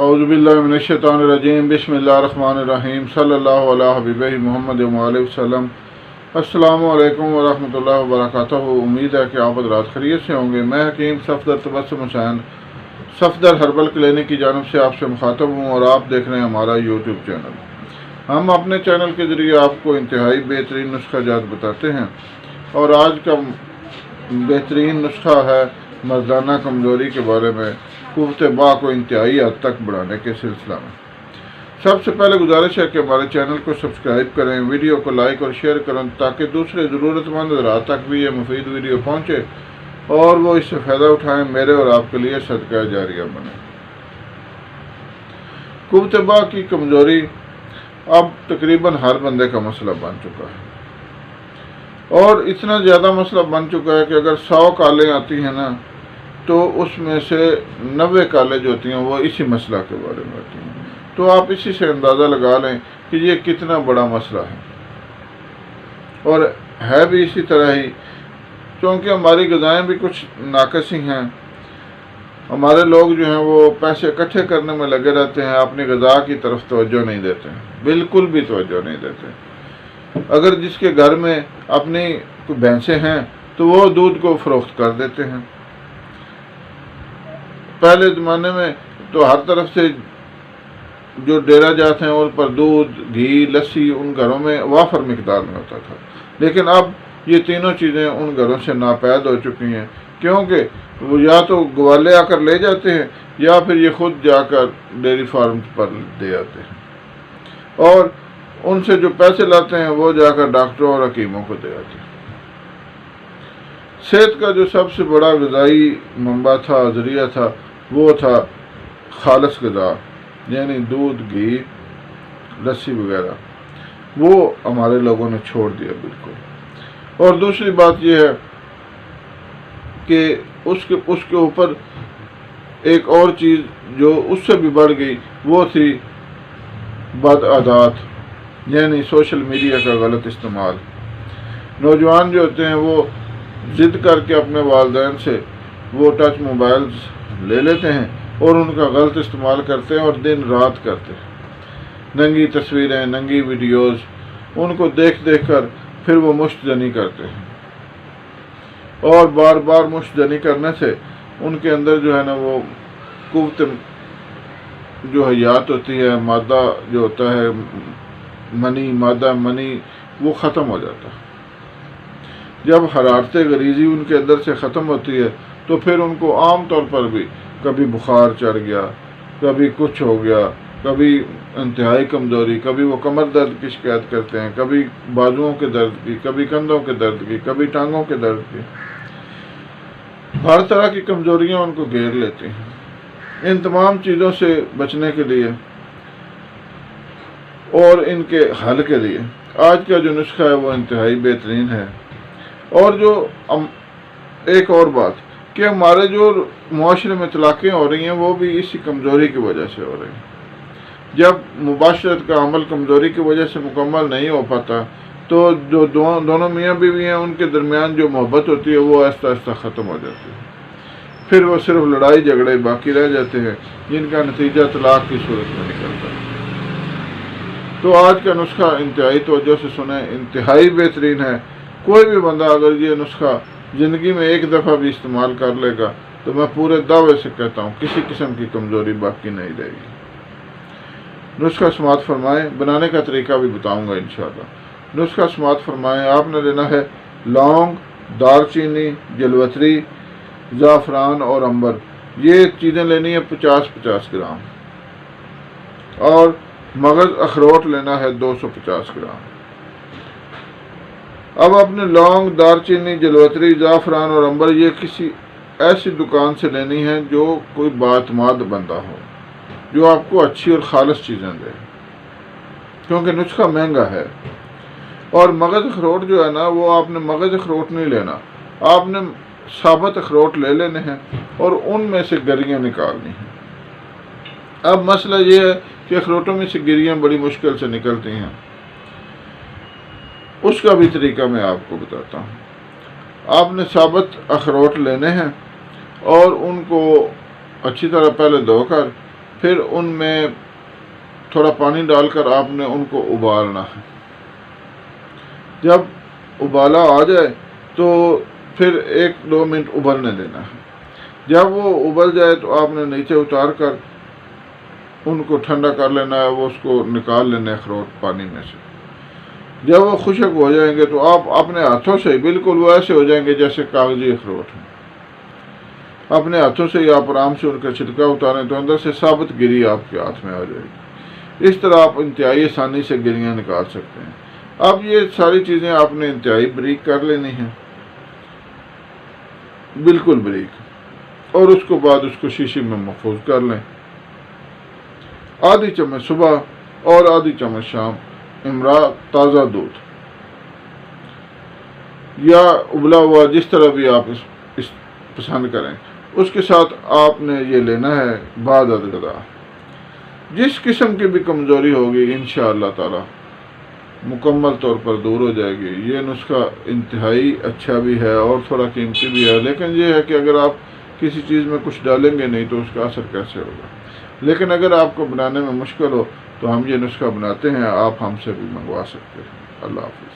اعوذ باللہ من الشیطان الرجیم بسم اللہ الرحمن الرحیم صلی اللہ علیہ حبیبہ محمد وعلیہ وسلم۔ السلام علیکم ورحمۃ اللہ وبرکاتہ۔ امید ہے کہ آپ حضرات خیریت سے ہوں گے۔ میں حکیم صفدر تبسم حسین صفدر ہربل کلینک کی جانب سے آپ سے مخاطب ہوں اور آپ دیکھ رہے ہیں ہمارا یوٹیوب چینل۔ ہم اپنے چینل کے ذریعے آپ کو انتہائی بہترین نسخہ جات بتاتے ہیں، اور آج کا بہترین نسخہ ہے مردانہ کمزوری کے بارے میں، قوت با کو انتہائی حد تک بڑھانے کے سلسلہ میں۔ سب سے پہلے گزارش ہے کہ ہمارے چینل کو سبسکرائب کریں، ویڈیو کو لائک اور شیئر کریں تاکہ دوسرے ضرورت مند حضرات تک بھی یہ مفید ویڈیو پہنچے اور وہ اس سے فائدہ اٹھائیں، میرے اور آپ کے لیے صدقہ جاریہ بنے۔ قوت با کی کمزوری اب تقریباً ہر بندے کا مسئلہ بن چکا ہے، اور اتنا زیادہ مسئلہ بن چکا ہے کہ اگر 100 کالیں آتی ہیں نا تو اس میں سے 90 کالیں جو ہوتی ہیں وہ اسی مسئلہ کے بارے میں ہوتی ہیں۔ تو آپ اسی سے اندازہ لگا لیں کہ یہ کتنا بڑا مسئلہ ہے، اور ہے بھی اسی طرح ہی، کیونکہ ہماری غذائیں بھی کچھ ناقص ہی ہیں۔ ہمارے لوگ جو ہیں وہ پیسے اکٹھے کرنے میں لگے رہتے ہیں، اپنی غذا کی طرف توجہ نہیں دیتے ہیں، بالکل بھی توجہ نہیں دیتے۔ اگر جس کے گھر میں اپنی بھینسیں ہیں تو وہ دودھ کو فروخت کر دیتے ہیں۔ پہلے زمانے میں تو ہر طرف سے جو ڈیرا جات ہیں ان پر دودھ، گھی، لسی ان گھروں میں وافر مقدار میں ہوتا تھا، لیکن اب یہ تینوں چیزیں ان گھروں سے ناپید ہو چکی ہیں، کیونکہ وہ یا تو گوالے آ کر لے جاتے ہیں یا پھر یہ خود جا کر ڈیری فارم پر دے آتے ہیں، اور ان سے جو پیسے لاتے ہیں وہ جا کر ڈاکٹروں اور حکیموں کو دے آتے ہیں۔ صحت کا جو سب سے بڑا غذائی منبع تھا، ذریعہ تھا، وہ تھا خالص غذا، یعنی دودھ، گھی، لسی وغیرہ، وہ ہمارے لوگوں نے چھوڑ دیا بالکل۔ اور دوسری بات یہ ہے کہ اس کے اوپر ایک اور چیز جو اس سے بھی بڑھ گئی وہ تھی بد عادات، یعنی سوشل میڈیا کا غلط استعمال۔ نوجوان جو ہوتے ہیں وہ ضد کر کے اپنے والدین سے وہ ٹچ موبائلز لے لیتے ہیں اور ان کا غلط استعمال کرتے ہیں اور دن رات کرتے ہیں۔ ننگی تصویریں، ننگی ویڈیوز، ان کو دیکھ کر پھر وہ مشت زنی کرتے ہیں، اور بار بار مشت زنی کرنے سے ان کے اندر جو ہے نا وہ قوت جو حیات ہوتی ہے، مادہ جو ہوتا ہے مادہ منی، وہ ختم ہو جاتا ہے۔ جب حرارت غریزی ان کے اندر سے ختم ہوتی ہے تو پھر ان کو عام طور پر بھی کبھی بخار چڑھ گیا، کبھی کچھ ہو گیا، کبھی انتہائی کمزوری، کبھی وہ کمر درد کی شکایت کرتے ہیں، کبھی بازوؤں کے درد کی، کبھی کندھوں کے درد کی، کبھی ٹانگوں کے درد کی۔ ہر طرح کی کمزوریاں ان کو گھیر لیتی ہیں۔ ان تمام چیزوں سے بچنے کے لیے اور ان کے حل کے لیے آج کا جو نسخہ ہے وہ انتہائی بہترین ہے۔ اور جو ایک اور بات کہ ہمارے جو معاشرے میں طلاقیں ہو رہی ہیں وہ بھی اسی کمزوری کی وجہ سے ہو رہی ہیں۔ جب مباشرت کا عمل کمزوری کی وجہ سے مکمل نہیں ہو پاتا تو جو دونوں میاں بیوی ہیں ان کے درمیان جو محبت ہوتی ہے وہ آہستہ آہستہ ختم ہو جاتی ہے، پھر وہ صرف لڑائی جھگڑے باقی رہ جاتے ہیں جن کا نتیجہ طلاق کی صورت میں نکلتا ہے۔ تو آج کا نسخہ انتہائی توجہ سے سنیں، انتہائی بہترین ہے۔ کوئی بھی بندہ اگر یہ نسخہ زندگی میں ایک دفعہ بھی استعمال کر لے گا تو میں پورے دعوے سے کہتا ہوں کسی قسم کی کمزوری باقی نہیں رہے گی۔ نسخہ سماعت فرمائیں، بنانے کا طریقہ بھی بتاؤں گا انشاءاللہ۔ نسخہ سماعت فرمائیں، آپ نے لینا ہے لونگ، دار چینی، جلوتری، زعفران اور عنبر، یہ چیزیں لینی ہے 50 گرام، اور مغز اخروٹ لینا ہے 250 گرام۔ اب اپنے لونگ، دار چینی، جلوتری، زعفران اور عنبر یہ کسی ایسی دکان سے لینی ہے جو کوئی باعتماد بندہ ہو، جو آپ کو اچھی اور خالص چیزیں دے، کیونکہ نسخہ مہنگا ہے۔ اور مغز اخروٹ جو ہے نا وہ آپ نے مغز اخروٹ نہیں لینا، آپ نے ثابت اخروٹ لے لینے ہیں اور ان میں سے گریاں نکالنی ہیں۔ اب مسئلہ یہ ہے کہ اخروٹوں میں سے گریاں بڑی مشکل سے نکلتی ہیں، اس کا بھی طریقہ میں آپ کو بتاتا ہوں۔ آپ نے ثابت اخروٹ لینے ہیں اور ان کو اچھی طرح پہلے دھو کر پھر ان میں تھوڑا پانی ڈال کر آپ نے ان کو ابالنا ہے۔ جب ابالا آ جائے تو پھر 1-2 منٹ ابلنے دینا ہے۔ جب وہ ابل جائے تو آپ نے نیچے اتار کر ان کو ٹھنڈا کر لینا ہے، وہ اس کو نکال لینا ہے اخروٹ پانی میں سے۔ جب وہ خشک ہو جائیں گے تو آپ اپنے ہاتھوں سے بالکل وہ ایسے ہو جائیں گے جیسے کاغذی اخروٹ ہیں، اپنے ہاتھوں سے ہی آپ آرام سے ان کا چھلکا اتاریں تو اندر سے ثابت گری آپ کے ہاتھ میں آ جائے گی۔ اس طرح آپ انتہائی آسانی سے گریاں نکال سکتے ہیں۔ اب یہ ساری چیزیں آپ نے انتہائی بریک کر لینی ہیں، بالکل بریک، اور اس کو بعد اس کو شیشے میں محفوظ کر لیں۔ آدھی چمچ صبح اور آدھی چمچ شام امرا تازہ دودھ یا ابلا ہوا، جس طرح بھی آپ اس پسند کریں، اس کے ساتھ آپ نے یہ لینا ہے بعد غذا۔ جس قسم کی بھی کمزوری ہوگی انشاءاللہ تعالی مکمل طور پر دور ہو جائے گی۔ یہ نسخہ انتہائی اچھا بھی ہے اور تھوڑا قیمتی بھی ہے، لیکن یہ ہے کہ اگر آپ کسی چیز میں کچھ ڈالیں گے نہیں تو اس کا اثر کیسے ہوگا۔ لیکن اگر آپ کو بنانے میں مشکل ہو تو ہم یہ نسخہ بناتے ہیں، آپ ہم سے بھی منگوا سکتے ہیں۔ اللہ حافظ۔